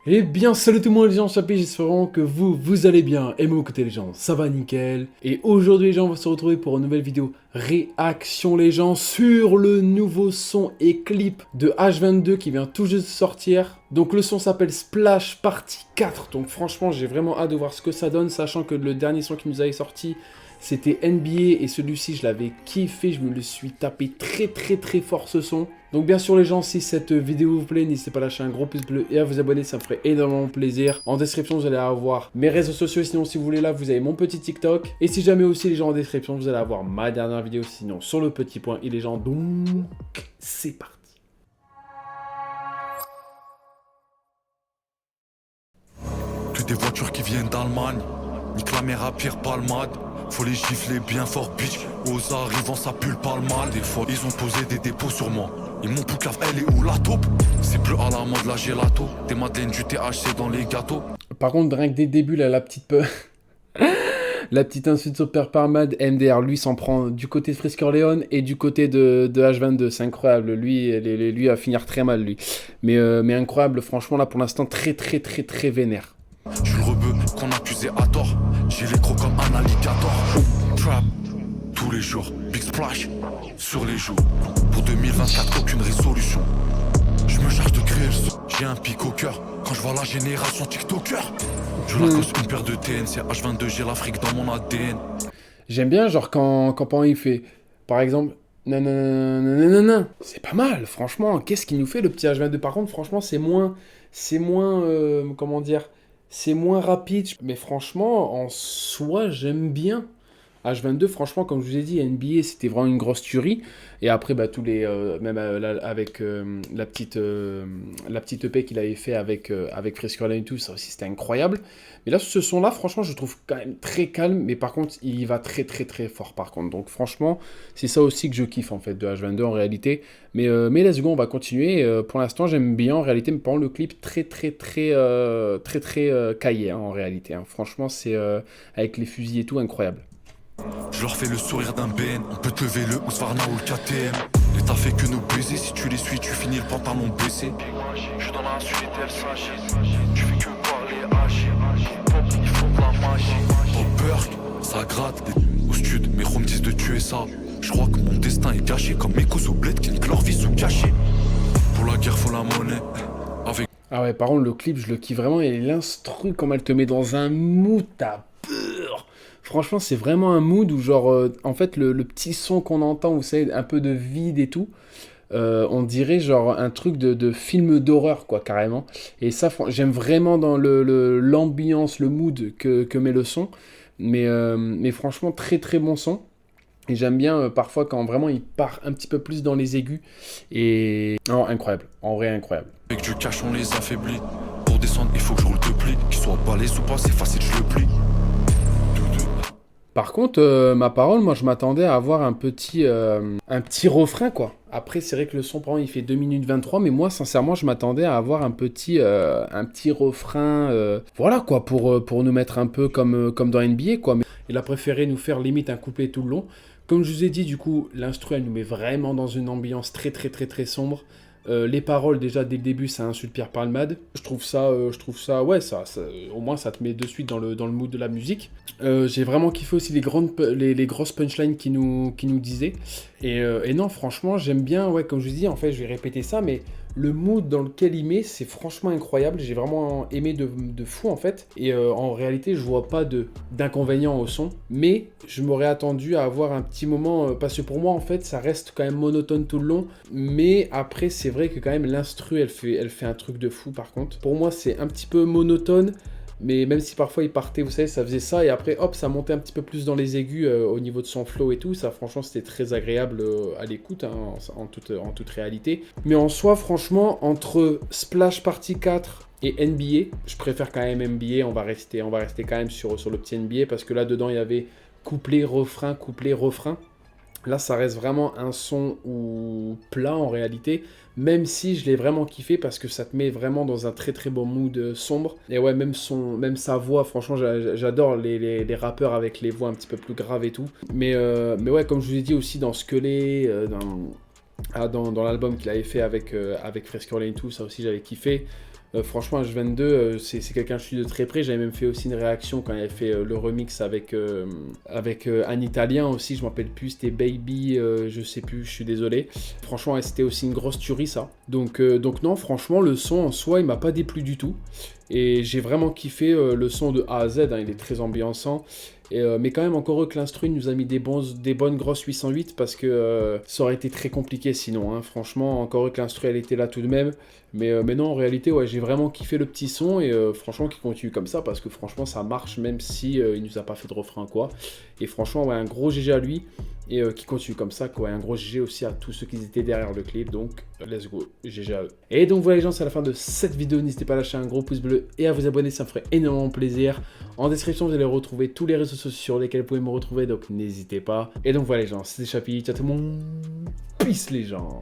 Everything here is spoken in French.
Eh bien, salut tout le monde les gens, j'espère vraiment que vous allez bien. Et moi, côté les gens, ça va nickel. Et aujourd'hui les gens, on va se retrouver pour une nouvelle vidéo réaction les gens sur le nouveau son et clip de H22 qui vient tout juste de sortir. Donc le son s'appelle Splash Party 4. Donc franchement, j'ai vraiment hâte de voir ce que ça donne, sachant que le dernier son qui nous avait sorti, c'était NBA et celui-ci je l'avais kiffé, je me le suis tapé très fort ce son. Donc bien sûr les gens, si cette vidéo vous plaît, n'hésitez pas à lâcher un gros pouce bleu et à vous abonner, ça me ferait énormément plaisir. En description vous allez avoir mes réseaux sociaux, sinon si vous voulez là vous avez mon petit TikTok. Et si jamais aussi les gens en description vous allez avoir ma dernière vidéo, sinon sur le petit point et les gens, donc c'est parti. Que des voitures qui viennent d'Allemagne, nique la mère à Pierre Palmade. Faut les gifler bien fort, bitch. Aux arrivants, ça pue le mal. Des fois, ils ont posé des dépôts sur moi. Ils m'ont poucave, elle est où la taupe? C'est plus à la mode la gelato. Des madeleines du THC dans les gâteaux. Par contre, rien que dès le début, là, la petite la petite insulte sur Pierre Palmade, MDR, lui, s'en prend du côté de Frisk Orleans et du côté de H22. C'est incroyable. Lui va finir très mal, lui. Mais incroyable, franchement, là, pour l'instant, très vénère. Je suis le rebeu qu'on accusait à tort. J'ai les crocs comme un alligator. Trap, tous les jours. Big splash, sur les joues. Pour 2024, aucune résolution. Je me charge de grills. J'ai un pic au cœur. Quand je vois la génération TikToker. Je la cause une paire de TNC H22, j'ai l'Afrique dans mon ADN. J'aime bien, genre, quand pendant il fait, par exemple, nanana, c'est pas mal, franchement. Qu'est-ce qu'il nous fait, le petit H22? Par contre, franchement, comment dire, c'est moins rapide. Mais franchement, en soi, j'aime bien. H22, franchement, comme je vous ai dit, NBA, c'était vraiment une grosse tuerie. Et après, bah, tous les, même avec la petite EP qu'il avait fait avec Frisk Orleans et tout, ça aussi, c'était incroyable. Mais là, ce son-là, franchement, je trouve quand même très calme. Mais par contre, il va très fort, par contre. Donc, franchement, c'est ça aussi que je kiffe, en fait, de H22, en réalité. Mais let's go, on va continuer. Pour l'instant, j'aime bien, en réalité. Mais par contre, le clip, très caillé, hein, en réalité. Hein. Franchement, c'est avec les fusils et tout, incroyable. Je leur fais le sourire d'un BN. On peut te lever le Ousfarna ou le KTM. L'État fait que nous baiser. Si tu les suis, tu finis le pantalon baissé. Je suis dans la suite, elle s'agit. Tu fais que parler haché. Pop, ils font de la magie. Au Burk, ça gratte. Au stud, mes roms disent de tuer ça. Je crois que mon destin est gâché. Comme mes cousins au bled qui niquent leur vie sous cachet. Pour la guerre, faut la monnaie. Avec. Ah ouais, par contre, le clip, je le kiffe vraiment. Et l'instru, comme elle te met dans un mood à beurre. Franchement, c'est vraiment un mood où, genre, en fait, le petit son qu'on entend, vous savez, un peu de vide et tout, on dirait, genre, un truc de film d'horreur, quoi, carrément. Et ça, j'aime vraiment dans l'ambiance, le mood que met le son. Mais franchement, très bon son. Et j'aime bien, parfois, quand vraiment il part un petit peu plus dans les aigus. Et... Oh, incroyable. En vrai, incroyable. Avec du cash, on les affaiblit. Pour descendre, il faut que je roule de pli. Qu'ils soient balèzes ou pas, c'est facile, je le plie. Par contre, ma parole, moi je m'attendais à avoir un petit refrain quoi. Après c'est vrai que le son par exemple, il fait 2 minutes 23, mais moi sincèrement je m'attendais à avoir un petit refrain, voilà quoi, pour nous mettre un peu comme dans NBA quoi. Mais il a préféré nous faire limite un couplet tout le long. Comme je vous ai dit du coup, l'instru elle nous met vraiment dans une ambiance très sombre. Les paroles, déjà, dès le début, ça insulte Pierre Palmade. Je trouve ça, ouais, au moins, ça te met de suite dans le mood de la musique. J'ai vraiment kiffé aussi les grosses punchlines qui nous disaient. Et non, franchement, j'aime bien, ouais, comme je vous dis, en fait, je vais répéter ça, mais le mood dans lequel il met, c'est franchement incroyable. J'ai vraiment aimé de fou, en fait. Et en réalité, je vois pas d'inconvénient au son. Mais je m'aurais attendu à avoir un petit moment... parce que pour moi, en fait, ça reste quand même monotone tout le long. Mais après, c'est vrai que quand même, l'instru, elle fait un truc de fou, par contre. Pour moi, c'est un petit peu monotone. Mais même si parfois il partait, vous savez, ça faisait ça, et après, hop, ça montait un petit peu plus dans les aigus au niveau de son flow et tout. Ça, franchement, c'était très agréable à l'écoute, hein, en toute réalité. Mais en soi, franchement, entre Splash Party 4 et NBA, je préfère quand même NBA. On va rester quand même sur le petit NBA, parce que là, dedans, il y avait couplet, refrain. Là, ça reste vraiment un son plat en réalité, même si je l'ai vraiment kiffé parce que ça te met vraiment dans un très bon mood sombre. Et ouais, même sa voix, franchement, j'adore les rappeurs avec les voix un petit peu plus graves et tout. Mais ouais, comme je vous ai dit aussi dans Skelly, dans l'album qu'il avait fait avec Frisk Orleans et tout, ça aussi j'avais kiffé. Franchement, H22, c'est quelqu'un que je suis de très près. J'avais même fait aussi une réaction quand il avait fait le remix avec un Italien aussi, je ne me rappelle plus, c'était Baby, je sais plus, je suis désolé. Franchement, ouais, c'était aussi une grosse tuerie ça. Donc non, franchement, le son en soi, il m'a pas déplu du tout. Et j'ai vraiment kiffé le son de A à Z, hein, il est très ambiançant. Mais quand même, encore heureux que l'instru nous a mis des bonnes grosses 808 parce que ça aurait été très compliqué sinon. Hein. Franchement, encore heureux que l'instru elle était là tout de même. Mais non, en réalité, ouais, j'ai vraiment kiffé le petit son et franchement, qu'il continue comme ça parce que franchement, ça marche même si il nous a pas fait de refrain quoi. Et franchement, ouais, un gros GG à lui et qui continue comme ça quoi. Et un gros GG aussi à tous ceux qui étaient derrière le clip. Donc, let's go, GG à eux. Et donc voilà les gens, c'est la fin de cette vidéo. N'hésitez pas à lâcher un gros pouce bleu et à vous abonner, ça me ferait énormément plaisir. En description, vous allez retrouver tous les réseaux sociaux sur lesquels vous pouvez me retrouver, donc n'hésitez pas. Et donc voilà les gens, c'était Chapi, ciao tout le monde, peace les gens.